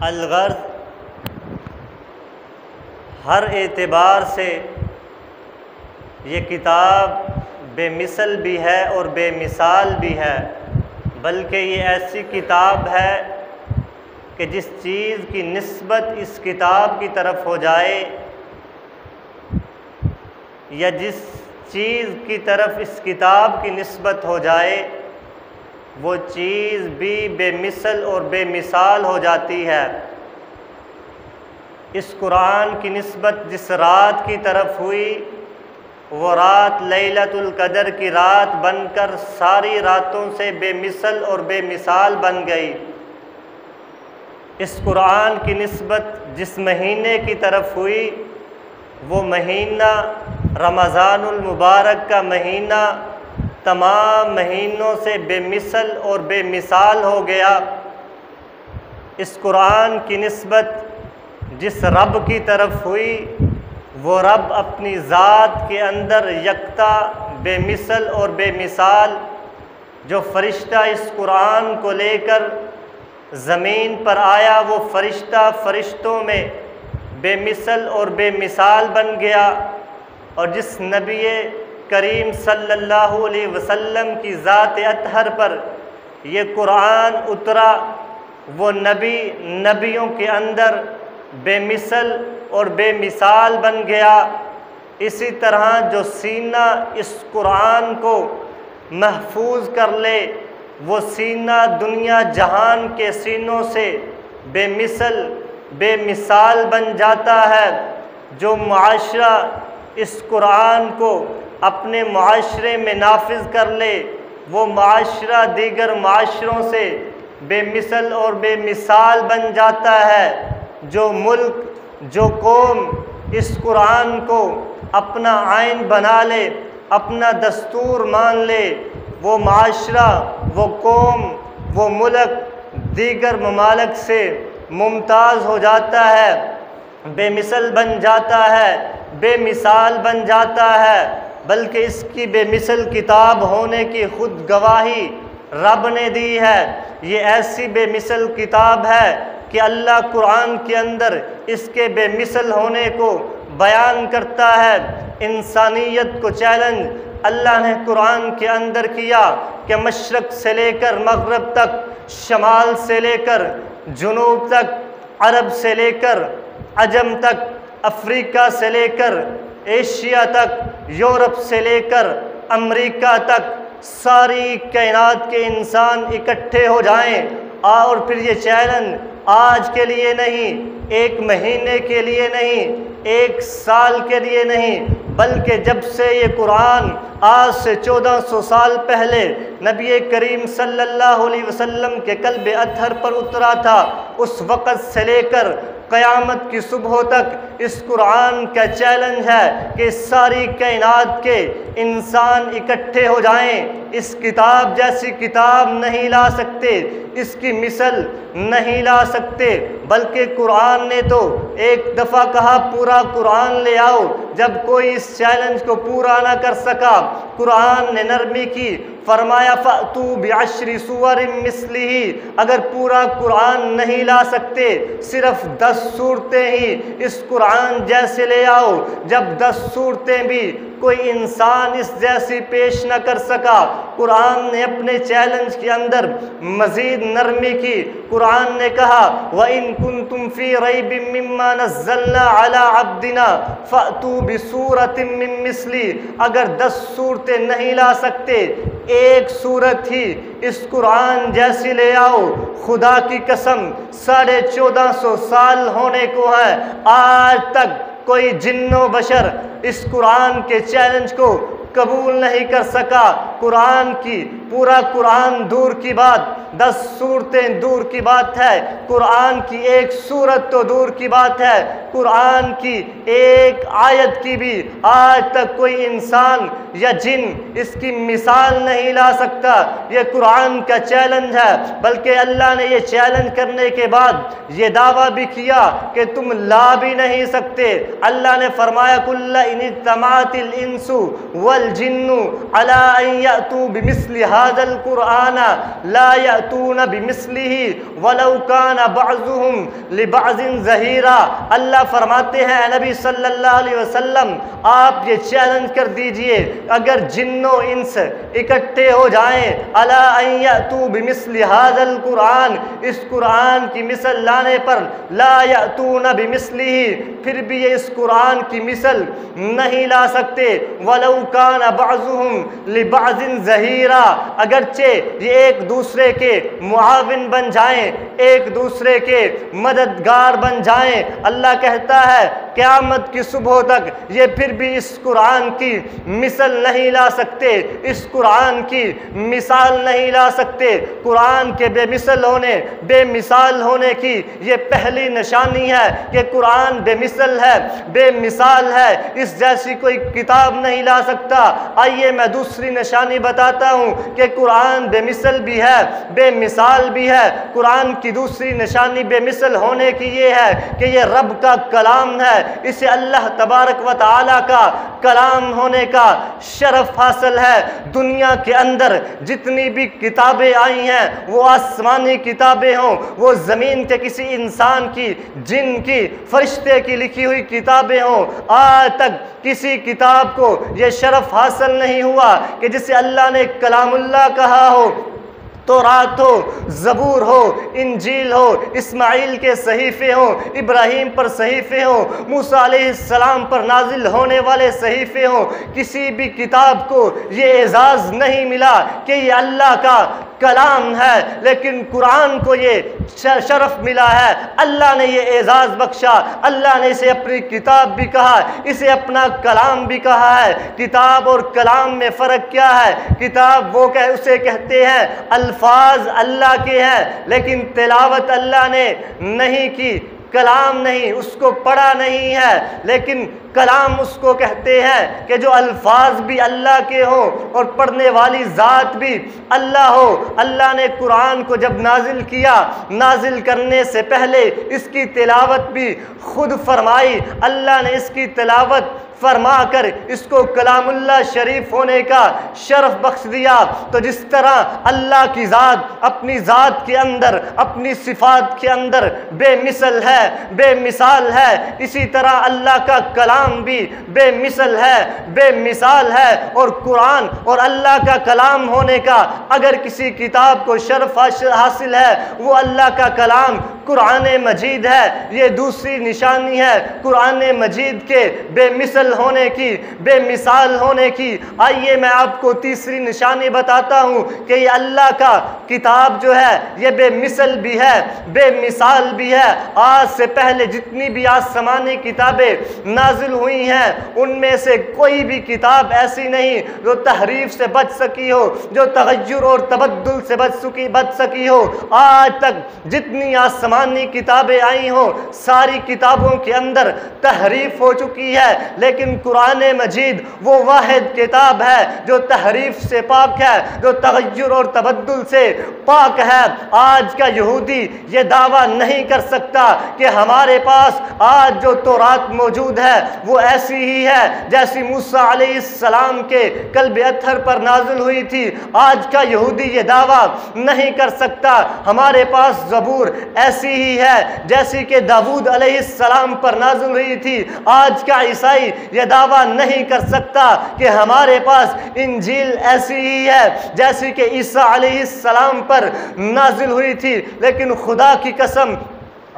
अलगर्ज़ हर एतबार से ये किताब बेमिसल भी है और बेमिसाल भी है, बल्कि ये ऐसी किताब है कि जिस चीज़ की निस्बत इस किताब की तरफ हो जाए या जिस चीज़ की तरफ इस किताब की निस्बत हो जाए वो चीज़ भी बेमिसल और बेमिसाल हो जाती है। इस कुरान की निस्बत जिस रात की तरफ हुई वो रात लैलतुल क़द्र की रात बनकर सारी रातों से बेमिसल और बेमिसाल बन गई। इस कुरान की निस्बत जिस महीने की तरफ हुई वो महीना रमज़ानुल मुबारक का महीना तमाम महीनों से बेमिसल और बेमिसाल हो गया। इस कुरान की निस्बत जिस रब की तरफ हुई वो रब अपनी ज़ात के अंदर यकता बेमिसल और बेमिसाल, जो फ़रिश्ता इस कुरान को लेकर ज़मीन पर आया वो फ़रिश्ता फ़रिश्तों में बेमिसल और बेमिसाल बन गया। और जिस नबी करीम सल्लल्लाहु अलैहि वसल्लम की ज़ात अतहर पर ये कुरान उतरा वो नबी नबियों के अंदर बेमिसल और बेमिसाल बन गया। इसी तरह जो सीना इस कुरान को महफूज कर ले वो सीना दुनिया जहान के सीनों से बेमिसल बेमिसाल बन जाता है। जो मुआशरा इस कुरान को अपने मुआशरे में नाफिज कर ले वो मुआशरा दीगर मुआशरों से बेमिसल और बेमिसाल बन जाता है। जो मुल्क जो कौम इस कुरान को अपना आइन बना ले, अपना दस्तूर मान ले, वो माशरा, वो कौम, वो मुल्क दीगर ममालिक से मुमताज़ हो जाता है, बेमिसल बन जाता है, बेमिसाल बन जाता है। बल्कि इसकी बेमिसल किताब होने की खुद गवाही रब ने दी है। ये ऐसी बेमिसल किताब है कि अल्लाह कुरान के अंदर इसके बेमिसल होने को बयान करता है। इंसानियत को चैलेंज अल्लाह ने कुरान के अंदर किया कि मशरक़ से लेकर मग़रिब तक, शमाल से लेकर जुनूब तक, अरब से लेकर अजम तक, अफ्रीका से लेकर एशिया तक, यूरोप से लेकर अमेरिका तक सारी कायनात के इंसान इकट्ठे हो जाएं। और फिर ये चैलेंज आज के लिए नहीं, एक महीने के लिए नहीं, एक साल के लिए नहीं, बल्कि जब से ये कुरान आज से 1400 साल पहले नबी करीम सल्लल्लाहु अलैहि वसल्लम के कल्ब अतहर पर उतरा था उस वक़्त से लेकर क़यामत की सुबह तक इस कुरान का चैलेंज है कि सारी कायनात के इंसान इकट्ठे हो जाएं। इस किताब जैसी किताब नहीं ला सकते, इसकी मिसल नहीं ला सकते, बल्कि कुरान ने तो एक दफ़ा कहा पूरा कुरान ले आओ। जब कोई इस चैलेंज को पूरा ना कर सका कुरान ने नरमी की, फरमाया फ़अतू बिअश्रि सूवरिन मिस्लिही। अगर पूरा कुरान नहीं ला सकते सिर्फ 10 सूरतें ही इस कुरान जैसे ले आओ। जब 10 सूरतें भी कोई इंसान इस जैसी पेश न कर सका, कुरान ने अपने चैलेंज के अंदर मज़ीद नरमी की। कुरान ने कहा व इन कुंतुम फ़ी रैबिम मिम्मा नज़्ज़लना अला अब्दिना फ़अतू बिसूरतिम मिन मिस्ली। अगर 10 सूरतें नहीं ला सकते एक सूरत ही इस कुरान जैसी ले आओ। खुदा की कसम 1450 साल होने को है, आज तक कोई जिन्नो बशर इस कुरान के चैलेंज को कबूल नहीं कर सका। कुरान की पूरा कुरान दूर की बात, 10 सूरतें दूर की बात है, कुरान की एक सूरत तो दूर की बात है, कुरान की एक आयत की भी आज तक कोई इंसान या जिन इसकी मिसाल नहीं ला सकता। ये कुरान का चैलेंज है। बल्कि अल्लाह ने ये चैलेंज करने के बाद ये दावा भी किया कि तुम ला भी नहीं सकते। अल्लाह ने फरमाया कुल्ला इन तमातिल इंसु वल जिन्नु अला अन यअतू बिमिस्लि हाज़ल कुरआन ला यअतून बिमिस्लिही वलौ कान बअज़ुहुम लिबअज़िन ज़हीरा। अल्लाह फरमाते हैं नबी सल्लल्लाहु अलैहि वसल्लम, आप ये चैलेंज कर दीजिए, अगर जिन्नो इंस इकट्ठे हो जाएं, अला अन यअतू बिमिस्लि हाज़ल कुरआन, इस कुरान की मिसल लाने पर, ला यअतून बिमिस्लिही, फिर भी ये इस कुरान की मिसल नहीं ला सकते, वलौ कान बअज़ुहुम लिबअज़िन ज़हीरा, अगरचे ये एक दूसरे के मुआविन बन जाएं, एक दूसरे के मददगार बन जाएं। अल्लाह कहता है क़यामत की सुबह तक ये फिर भी इस कुरान की मिसल नहीं ला सकते, इस कुरान की मिसाल नहीं ला सकते। कुरान के बेमिसल होने, बेमिसाल होने की ये पहली निशानी है कि कुरान बेमिसल है, बेमिसाल है, इस जैसी कोई किताब नहीं ला सकता। आइए मैं दूसरी निशानी बताता हूँ कि कुरान बेमिसल भी है, बेमिसाल भी है। कुरान की दूसरी निशानी बेमिसल होने की ये है कि ये रब का कलाम है, इसे अल्लाह तबारक व तआला का कलाम होने का शरफ हासिल है। दुनिया के अंदर जितनी भी किताबें आई हैं, वो आसमानी किताबें हों, वो ज़मीन के किसी इंसान की, जिन की, फरिश्ते की लिखी हुई किताबें हों, आज तक किसी किताब को ये शरफ हासिल नहीं हुआ कि जिसे अल्लाह ने कलामुल्लाह कहा हो। तौरात हो, ज़बूर हो, इंजील हो, इस्माइल के सहीफ़े हों, इब्राहीम पर सहीफ़े हों, मूसा अलैहिस्सलाम पर नाजिल होने वाले सहीफ़े हों, किसी भी किताब को ये एजाज़ नहीं मिला कि ये अल्लाह का कलाम है, लेकिन कुरान को ये शरफ मिला है। अल्लाह ने ये एजाज़ बख्शा, अल्लाह ने इसे अपनी किताब भी कहा, इसे अपना कलाम भी कहा है। किताब और कलाम में फ़र्क क्या है? किताब वो उसे कहते हैं अल्फाज अल्लाह के हैं, लेकिन तिलावत अल्लाह ने नहीं की। कलाम नहीं, उसको पढ़ा नहीं है, लेकिन कलाम उसको कहते हैं कि जो अल्फाज भी अल्लाह के हों और पढ़ने वाली ज़ात भी अल्लाह हो। अल्लाह ने कुरान को जब नाजिल किया, नाजिल करने से पहले इसकी तिलावत भी खुद फरमाई। अल्लाह ने इसकी तिलावत फरमा कर इसको कलामुल्लाह शरीफ होने का शरफ बख्श दिया। तो जिस तरह अल्लाह की ज़ात अपनी ज़ात के अंदर, अपनी सिफ़ात के अंदर बेमिसल है, बेमिसाल है, इसी तरह अल्लाह का कलाम भी बेमिसल है, बेमिसाल है। और कुरान और अल्लाह का कलाम होने का अगर किसी किताब को शरफ हासिल है, वो अल्लाह का कलाम कुरान मजीद है। ये दूसरी निशानी है कुरान मजीद के बेमिसल होने की, बेमिसाल होने की। आइए मैं आपको तीसरी निशानी बताता हूँ कि ये अल्लाह का किताब जो है ये बेमिसल भी है, बेमिसाल भी है। आज से पहले जितनी भी आसमानी किताबें नाजिल हुई हैं, उनमें से कोई भी किताब ऐसी नहीं जो तहरीफ से बच सकी हो, जो तगय्युर और तबद्दुल से बच सकी हो। आज तक जितनी आसमानी किताबें आई हो, सारी किताबों के अंदर तहरीफ हो चुकी है, लेकिन कुरान मजीद वो वाहिद किताब है जो तहरीफ से पाक है, जो तगय्युर और तबद्दुल से पाक है। आज का यहूदी ये दावा नहीं कर सकता कि हमारे पास आज जो तौरात मौजूद है वो ऐसी ही है जैसी मूसा अलैहिस्सलाम के कल्ब अत्थर पर नाजिल हुई थी। आज का यहूदी ये दावा नहीं कर सकता हमारे पास ज़बूर ऐसी ही है जैसी कि दाऊद अलैहिस्सलाम पर नाजिल हुई थी। आज का ईसाई ये दावा नहीं कर सकता कि हमारे पास इंजील ऐसी ही है जैसी कि ईसा अलैहिस्सलाम पर नाजिल हुई थी। लेकिन खुदा की कसम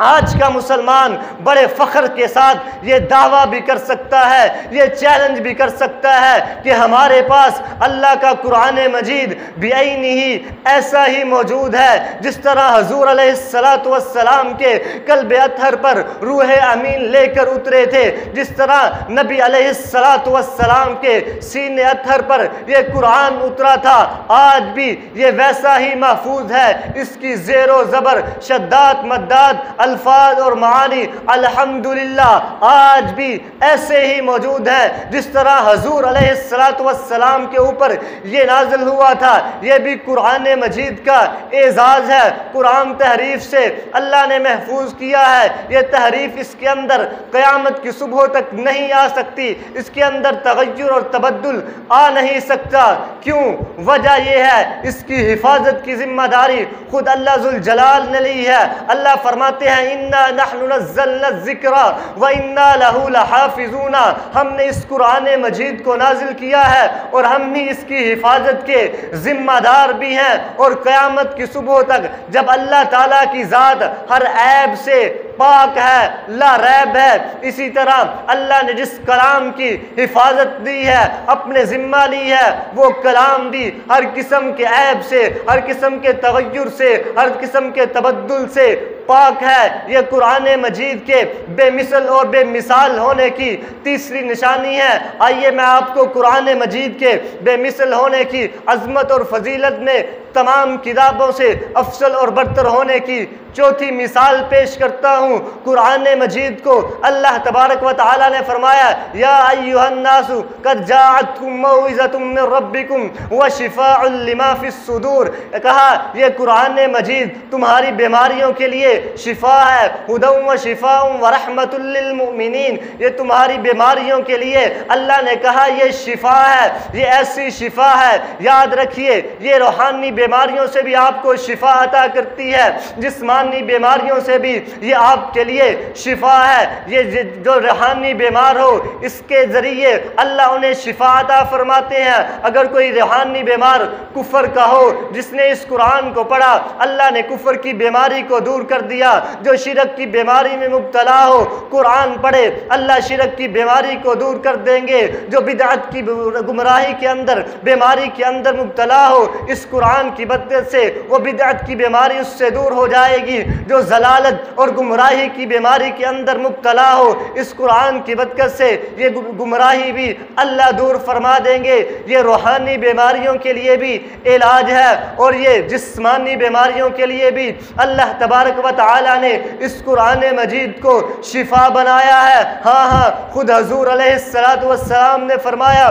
आज का मुसलमान बड़े फ़ख्र के साथ ये दावा भी कर सकता है, ये चैलेंज भी कर सकता है कि हमारे पास अल्लाह का कुरान मजीद बेअईनी ही ऐसा ही मौजूद है जिस तरह हजूर अलैहिस्सलातु वस्सलाम के कल्ब अत्हर पर रूह अमीन लेकर उतरे थे, जिस तरह नबी अलैहिस्सलातु वस्सलाम के सीने अत्हर पर ये कुरान उतरा था, आज भी ये वैसा ही महफूज है। इसकी ज़ेरो ज़बर, शद्दात मद्दात अल्फाज और मानी अल्हम्दुलिल्लाह आज भी ऐसे ही मौजूद हैं जिस तरह हुजूर अलैहिस्सलातु वस्सलाम के ऊपर ये नाजिल हुआ था। ये भी कुरान मजीद का एजाज़ है। कुरान तहरीफ से अल्लाह ने महफूज किया है। ये तहरीफ इसके अंदर क़यामत की सुबह तक नहीं आ सकती, इसके अंदर तगय्युर और तबद्दुल आ नहीं सकता। क्यों? वजह यह है इसकी हिफाजत की जिम्मेदारी खुद अल्लाह जुल जलाल ने ली है। अल्लाह फरमाते हैं इन्ना नहनु नज़्ज़लना ज़िक्रा व इन्ना लहू लहाफ़िज़ूना, हमने इस कुरान मजीद को नाजिल किया है और हम ही इसकी हिफाजत के जिम्मेदार भी हैं। और क़यामत की सुबह तक जब अल्लाह ताला की ज़ात हर ऐब से पाक है, ला रैब है, इसी तरह अल्लाह ने जिस कलाम की हिफाजत दी है, अपने जिम्मा ली है, वो कलाम भी हर किस्म के ऐब से, हर किस्म के तगय्युर से, हर किस्म के तबद्दुल से पाक है। ये कुरान मजीद के बेमिसल और बेमिसाल होने की तीसरी निशानी है। आइए मैं आपको कुरान मजीद के बेमिसल होने की अज़मत और फजीलत में तमाम किताबों से अफसल और बरतर होने की चौथी मिसाल पेश करता हूँ। कुरान मजीद को अल्लाह तबारक व तआला ने फरमाया या अय्युहन्नासु कद जाअतकुम मौइज़तुम मिन रब्बिकुम व शिफाउन लिमा फिस्सुदूर, कहा ये कुरान मजीद तुम्हारी बीमारियों के लिए शिफा है, हुदम व शिफाउन व रहमतुल लिल मुमिनीन, ये तुम्हारी बीमारियों के लिए अल्लाह ने कहा ये शिफा है, ये ऐसी शिफा है। याद रखिए ये रूहानी बीमारियों से भी आपको शिफा अता करती है, जिस्मानी बीमारियों से भी ये आपके लिए शिफा है। ये जो रूहानी बीमार हो इसके ज़रिए अल्लाह उन्हें शिफा अता फरमाते हैं। अगर कोई रूहानी बीमार कुफर का हो, जिसने इस कुरान को पढ़ा अल्लाह ने कुफर की बीमारी को दूर कर दिया। जो शिरक की बीमारी में मुब्तला हो कुरान पढ़े अल्लाह शिरक की बीमारी को दूर कर देंगे। जो बिदअत की गुमराही के अंदर बीमारी के अंदर मुब्तला हो इस कुरान की बरकत से वो बिदअत की बीमारी उससे दूर हो जाएगी। जो जलालत और गुमराही की बीमारी के अंदर मुब्तला हो इस कुरान की बरकत से ये गुमराही भी अल्लाह दूर फरमा देंगे। ये रूहानी बीमारियों के लिए भी इलाज है और ये जिस्मानी बीमारियों के लिए भी अल्लाह तबारक व तआला ने इस कुरान मजीद को शिफा बनाया है। हाँ, खुद हुजूर अलैहिस्सलातु वस्सलाम ने फरमाया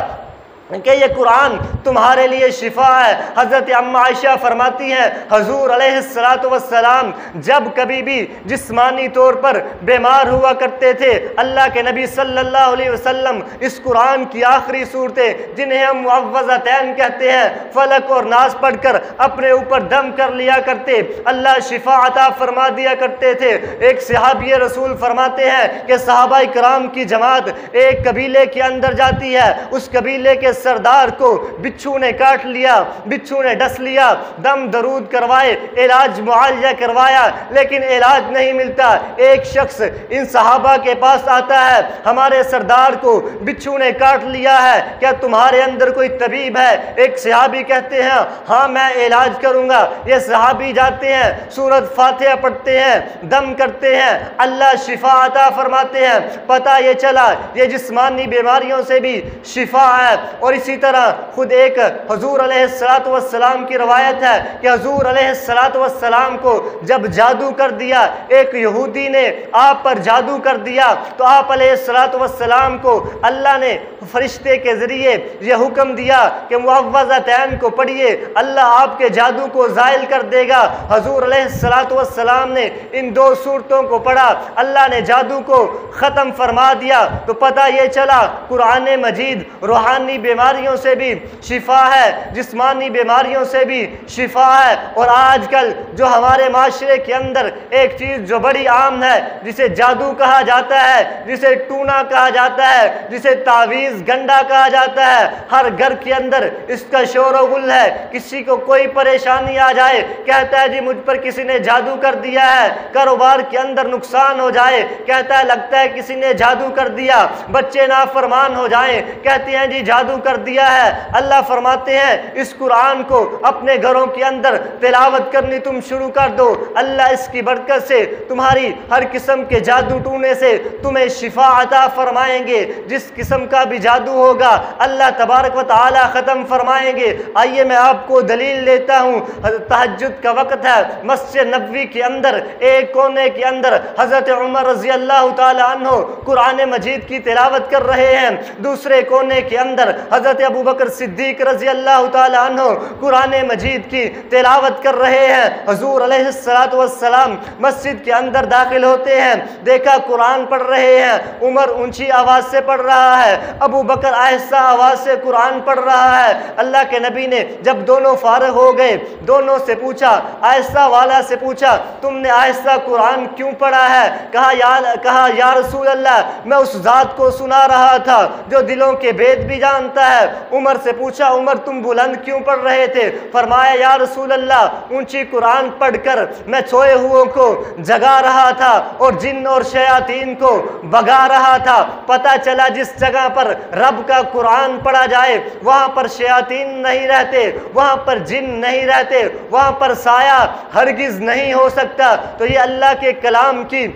कि ये कुरान तुम्हारे लिए शिफा है। हज़रत अम्मा आयशा फरमाती हैं हुजूर अलैहिस्सलातु वस्सलाम जब कभी भी जिस्मानी तौर पर बीमार हुआ करते थे अल्लाह के नबी सल्लल्लाहु अलैहि वसल्लम इस कुरान की आखिरी सूरतें जिन्हें हम मुअव्वज़तैन कहते हैं फलक और नास पढ़कर अपने ऊपर दम कर लिया करते, अल्लाह शिफा अता फरमा दिया करते थे। एक सहाबी रसूल फरमाते हैं कि सहाबाए किराम की जमात एक कबीले के अंदर जाती है, उस कबीले के सरदार को बिच्छू ने काट लिया, बिच्छू ने डस लिया, दम दरूद करवाए, इलाज मुआलजा करवाया लेकिन इलाज नहीं मिलता। एक शख्स इन सहाबा के पास आता है, हमारे सरदार को बिच्छू ने काट लिया है, क्या तुम्हारे अंदर कोई तबीब है? एक सहाबी कहते हैं हाँ मैं इलाज करूंगा। ये सहाबी जाते हैं, सूरत फातिहा पढ़ते हैं, दम करते हैं, अल्लाह शिफा अता फरमाते हैं। पता ये चला ये जिस्मानी बीमारियों से भी शिफा है। और इसी तरह खुद एक हुजूर अलैहिस्सलातु वस्सलाम की रवायत है कि हुजूर अलैहिस्सलातु वस्सलाम को जब जादू कर दिया, एक यहूदी ने आप पर जादू कर दिया तो आप अलैहिस्सलातु वस्सलाम को अल्लाह ने फरिश्ते के ज़रिए यह हुक्म दिया कि मुअव्वज़तैन को पढ़िए, अल्लाह आपके जादू को ज़ाइल कर देगा। हुजूर अलैहिस्सलातु वस्सलाम ने इन दो सूरतों को पढ़ा, अल्लाह ने जादू को ख़त्म फरमा दिया। तो पता ये चला कुरान मजीद रूहानी बीमारियों से भी शिफा है, जिस्मानी बीमारियों से भी शिफा है। और आजकल जो हमारे माशरे के अंदर एक चीज़ जो बड़ी आम है जिसे जादू कहा जाता है, जिसे टूना कहा जाता है, जिसे तावीज़ गंडा कहा जाता है, हर घर के अंदर इसका शोर व गुल है। किसी को कोई परेशानी आ जाए कहता है जी मुझ पर किसी ने जादू कर दिया है, कारोबार के अंदर नुकसान हो जाए कहता है लगता है किसी ने जादू कर दिया, बच्चे नाफरमान हो जाए कहते हैं जी जादू कर दिया है। अल्लाह फरमाते हैं इस कुरान को अपने घरों के अंदर तिलावत करनी तुम शुरू कर दो, अल्लाह इसकी बरकत से तुम्हारी हर किस्म के जादू टूने से तुम्हें शिफा अता फरमाएंगे। जिस किस्म का भी जादू होगा अल्लाह तबारक व तआला ख़त्म फरमाएंगे। आइए मैं आपको दलील लेता हूँ। तहज्जुद का वक़्त है, मस्जिद नबवी के अंदर एक कोने के अंदर हज़रत उमर रज़ी अल्लाह ताला अन्हु कुरान मजीद की तिलावत कर रहे हैं। दूसरे कोने के अंदर हज़रत अबू बकर सिद्दीक रज़ी अल्लाह ताला अन्हु कुरान मजीद की तिलावत कर रहे हैं। हुज़ूर अलैहिस्सलातु वस्सलाम मस्जिद के अंदर दाखिल होते हैं, देखा कुरान पढ़ रहे हैं। उमर ऊंची आवाज़ से पढ़ रहा है, अबू बकर आहिस्ता आवाज़ से कुरान पढ़ रहा है। अल्लाह के नबी ने जब दोनों फारिग हो गए, दोनों से पूछा, आहिस्ता वाला से पूछा तुमने आहिस्ता कुरान क्यों पढ़ा है? कहा या रसूल अल्लाह, मैं उस ज़ात को सुना रहा था जो दिलों के भेद भी जानता है। उमर से पूछा, उमर तुम बुलंद क्यों पढ़ रहे थे? फरमाया या रसूल अल्लाह, ऊंची कुरान पढ़कर मैं सोए हुओं को जगा रहा था और जिन और शयातीन को भगा रहा था। पता चला जिस जगह पर रब का कुरान पढ़ा जाए वहाँ पर शयातीन नहीं रहते, वहाँ पर जिन नहीं रहते, वहाँ पर साया हरगिज़ नहीं हो सकता। तो ये अल्लाह के कलाम की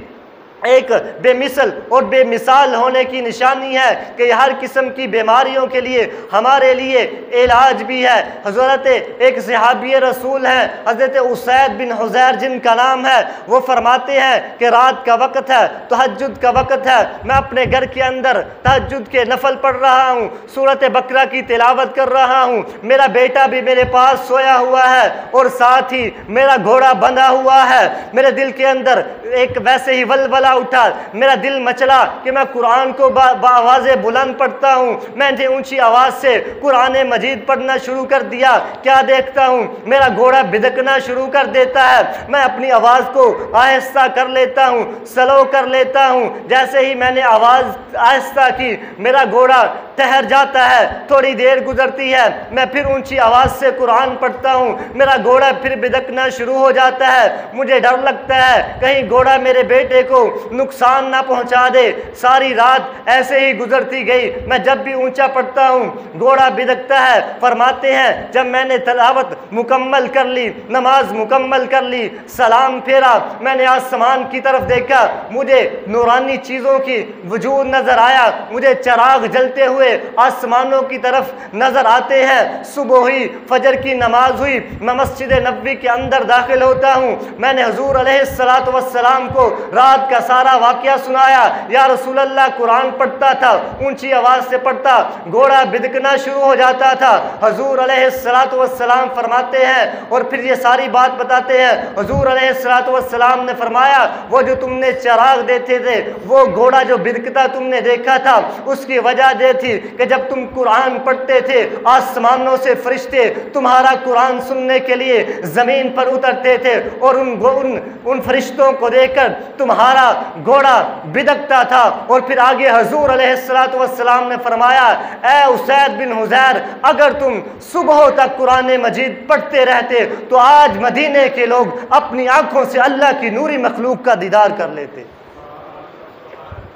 एक बेमिसल और बेमिसाल होने की निशानी है कि हर किस्म की बीमारियों के लिए हमारे लिए इलाज भी है। हज़रत एक सहाबी रसूल हैं, हज़रत उसैद बिन हुज़ैर जिनका नाम है, वो फरमाते हैं कि रात का वक़्त है, तहज्जुद का वक़्त है, मैं अपने घर के अंदर तहज्जुद के नफल पढ़ रहा हूँ, सूरत बकरा की तिलावत कर रहा हूँ। मेरा बेटा भी मेरे पास सोया हुआ है और साथ ही मेरा घोड़ा बंधा हुआ है। मेरे दिल के अंदर एक वैसे ही वलवला उठा, मेरा दिल मचला कि मैं कुरान को आवाज़े बुलंद पढ़ता हूँ। मैंने ऊंची आवाज़ से कुरान मजीद पढ़ना शुरू कर दिया। क्या देखता हूँ, मेरा घोड़ा बिदकना शुरू कर देता है। मैं अपनी आवाज़ को आहिस्ता कर लेता हूँ, स्लो कर लेता हूँ। जैसे ही मैंने आवाज़ आहिस्ता की, मेरा घोड़ा ठहर जाता है। थोड़ी देर गुजरती है, मैं फिर ऊंची आवाज़ से कुरान पढ़ता हूँ, मेरा घोड़ा फिर बिदकना शुरू हो जाता है। मुझे डर लगता है कहीं घोड़ा मेरे बेटे को नुकसान ना पहुंचा दे। सारी रात ऐसे ही गुजरती गई। मैं जब भी ऊंचा पढ़ता हूँ घोड़ा बिदकता है। फरमाते हैं जब मैंने तलावत मुकम्मल कर ली, नमाज मुकम्मल कर ली, सलाम फेरा, मैंने आसमान की तरफ देखा, मुझे नूरानी चीज़ों की वजूद नज़र आया। मुझे चराग जलते हुए आसमानों की तरफ नज़र आते हैं। सुबह हुई, फजर की नमाज हुई, मैं मस्जिद नबवी के अंदर दाखिल होता हूँ। मैंने हुज़ूर अलैहिस्सलातु वस्सलाम को रात का सारा वाक़या सुनाया। या रसूल अल्लाह, कुरान पढ़ता था, ऊंची आवाज़ से पढ़ता, घोड़ा बिदकना शुरू हो जाता था। हुज़ूर अलैहिस्सलातु वस्सलाम फरमाते हैं और फिर ये सारी बात बताते हैं। हुज़ूर अलैहिस्सलातु वस्सलाम ने फरमाया वो जो तुमने चराग देते थे, वो घोड़ा जो बिदकता तुमने देखा था, उसकी वजह ये थी कि जब तुम कुरान पढ़ते थे आसमानों से फरिश्ते तुम्हारा कुरान सुनने के लिए ज़मीन पर उतरते थे और उन फरिश्तों को देखकर तुम्हारा घोड़ा बिदकता था। और फिर आगे हुज़ूर अलैहिस्सलातु वस्सलाम ने फरमाया, ऐ उसैद बिन हुज़ैर, अगर तुम सुबह तक कुरान मजीद पढ़ते रहते तो आज मदीने के लोग अपनी आंखों से अल्लाह की नूरी मखलूक का दीदार कर लेते।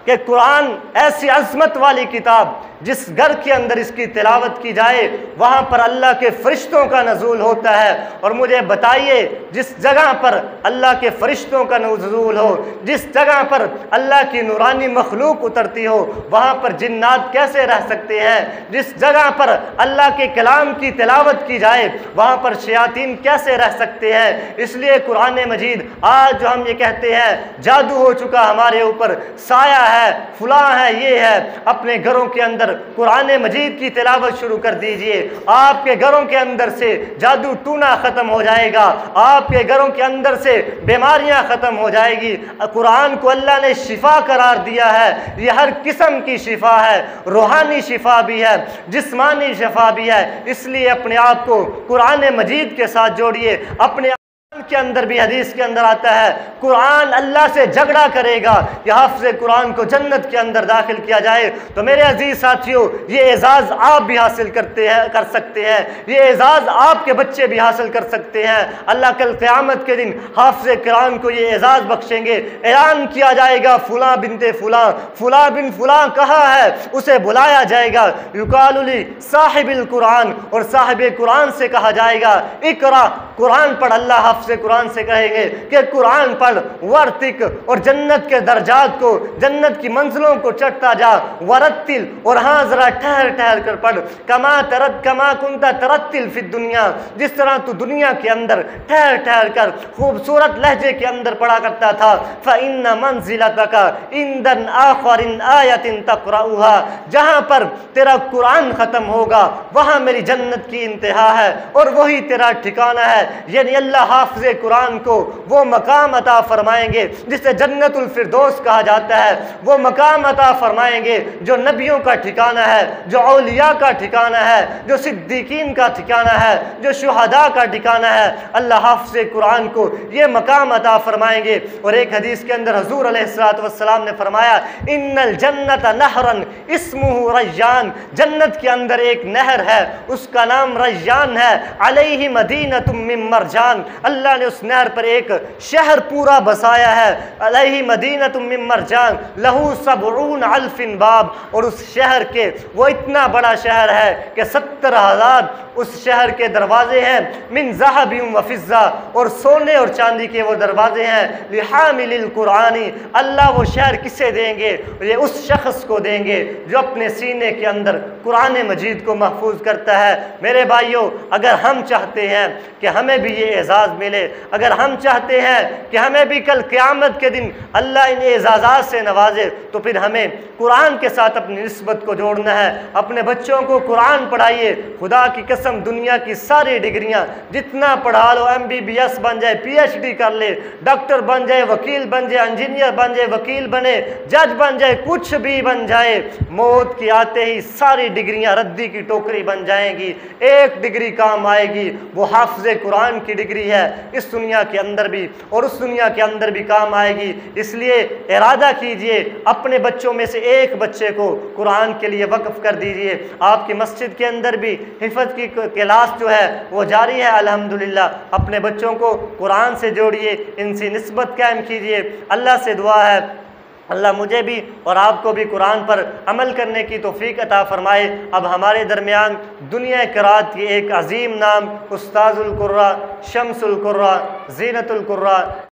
कि कुरान ऐसी अज़मत वाली किताब, जिस घर के अंदर इसकी तिलावत की जाए वहाँ पर अल्लाह के फरिश्तों का नज़ूल होता है। और मुझे बताइए, जिस जगह पर अल्लाह के फरिश्तों का नज़ूल हो, जिस जगह पर अल्लाह की नूरानी मखलूक उतरती हो, वहाँ पर जिन्नात कैसे रह सकते हैं? जिस जगह पर अल्लाह के कलाम की तिलावत की जाए वहाँ पर शयातीन कैसे रह सकते हैं? इसलिए कुरान मजीद आज जो हम ये कहते हैं जादू हो चुका हमारे ऊपर, साया है, फुलां है, ये है, अपने घरों के अंदर कुरान मजीद की तिलावत शुरू कर दीजिए। आपके घरों के अंदर से जादू टूना खत्म हो जाएगा, आपके घरों के अंदर से बीमारियां खत्म हो जाएगी। कुरान को अल्लाह ने शिफा करार दिया है। ये हर किस्म की शिफा है, रूहानी शिफा भी है, जिस्मानी शिफा भी है। इसलिए अपने आप को कुरान मजीद के साथ जोड़िए, अपने के अंदर भी हदीस के अंदर आता है, कुरान अल्लाह से झगड़ा करेगा कि हाफ़िज़ कुरान को जन्नत के अंदर दाखिल किया जाए। तो मेरे अजीज़ साथियों, ये एजाज़ आप भी हासिल कर सकते हैं, ये एजाज़ आपके बच्चे भी हासिल कर सकते हैं। अल्लाह कल क़यामत के दिन हाफ़िज़ कुरान को ये एजाज़ बख्शेंगे। ऐलान किया जाएगा, फ़ुलाँ बिनते फ़ुलाँ, फ़ुलाँ बिन फ़ुलाँ कहाँ है, उसे बुलाया जाएगा। युक़ालु ली साहिबिल कुरान, और साहिब कुरान से कहा जाएगा इक़रा, कुरान पढ़। अल्लाह हाफ़िज़ कुरान से कहेंगे कि कुरान पढ़, वर्तिक, और जन्नत के दर्जात को, जन्नत की मंजिलों को चढ़ता जा, वरत्तिल, और हाँ जरा ठहर ठहर कर पढ़, कमा कुंता तरत्तिल फिद दुनिया, जिस तरह तू दुनिया के अंदर ठहर ठहर कर खूबसूरत लहजे के अंदर पढ़ा करता था। फ़इन्ना मंज़िलतका इंदन आखरिन आयतिन तक़रऊहा, जहाँ पर तेरा कुरान ख़त्म होगा वहाँ मेरी जन्नत की इंतहा है और वही तेरा ठिकाना है। यानी अल्लाह हाफ़िज़ कुरान को वो मकाम अता फरमाएंगे जिसे जन्नतुल फिरदौस कहा जाता है, वो मकाम अता फरमाएंगे जो नबियों का ठिकाना है, जो औलिया का ठिकाना है, जो सिद्दीकीन का ठिकाना है, जो शुहदा का ठिकाना है। अल्लाह हाफ़िज़ कुरान को ये मकाम अता फरमाएंगे। और एक हदीस के अंदर हुज़ूर अलैहिस्सलातु वस्सलाम ने फरमाया, इन्नल जन्नत नहरन इस्मुहु रय्यान, जन्नत के अंदर एक नहर है, उसका नाम रय्यान है। अलैहि मदीनतुम मिन मरजान, अल्लाह ने उस नहर पर एक शहर पूरा बसाया है। अलैहि मदीनतुम मिन मरजान लहू सबऊन अल्फिन बाब, और उस शहर के, वो इतना बड़ा शहर है कि 70,000 उस शहर के दरवाजे हैं। मिन ज़हबिन व फ़िज़्ज़ा, और सोने और चांदी के वो दरवाजे हैं। लिहामिलिल कुरानी, अल्लाह वो शहर किसे देंगे? ये उस शख्स को देंगे जो अपने सीने के अंदर कुरान मजीद को महफूज करता है। मेरे भाइयों, अगर हम चाहते हैं कि हमें भी ये एजाज़ मिले, अगर हम चाहते हैं कि हमें भी कल क़यामत के दिन अल्लाह इन एजाज़ात से नवाजे, तो फिर हमें कुरान के साथ अपनी निस्बत को जोड़ना है। अपने बच्चों को कुरान पढ़ाइए। खुदा की कसम, दुनिया की सारी डिग्रियां जितना पढ़ा लो, MBBS बन जाए, PhD कर ले, डॉक्टर बन जाए, वकील बन जाए, इंजीनियर बन जाए, वकील बने, जज बन जाए, कुछ भी बन जाए, मौत के आते ही सारी डिग्रियां रद्दी की टोकरी बन जाएंगी। एक डिग्री काम आएगी, वो हाफ़िज़ कुरान की डिग्री है, इस दुनिया के अंदर भी और उस दुनिया के अंदर भी काम आएगी। इसलिए इरादा कीजिए, अपने बच्चों में से एक बच्चे को कुरान के लिए वक्फ कर दीजिए। आपकी मस्जिद के अंदर भी हिफ़्ज़ की क्लास जो है वो जारी है अल्हम्दुलिल्लाह। अपने बच्चों को कुरान से जोड़िए, इनसे निस्बत कायम कीजिए। अल्लाह से दुआ है अल्लाह मुझे भी और आपको भी कुरान पर अमल करने की तौफीक अता फ़रमाए। अब हमारे दरमियान दुनिया क़िराअत की एक अजीम नाम उस्ताज़ुल कुर्रा, शम्सुल कुर्रा, ज़ीनतुल कुर्रा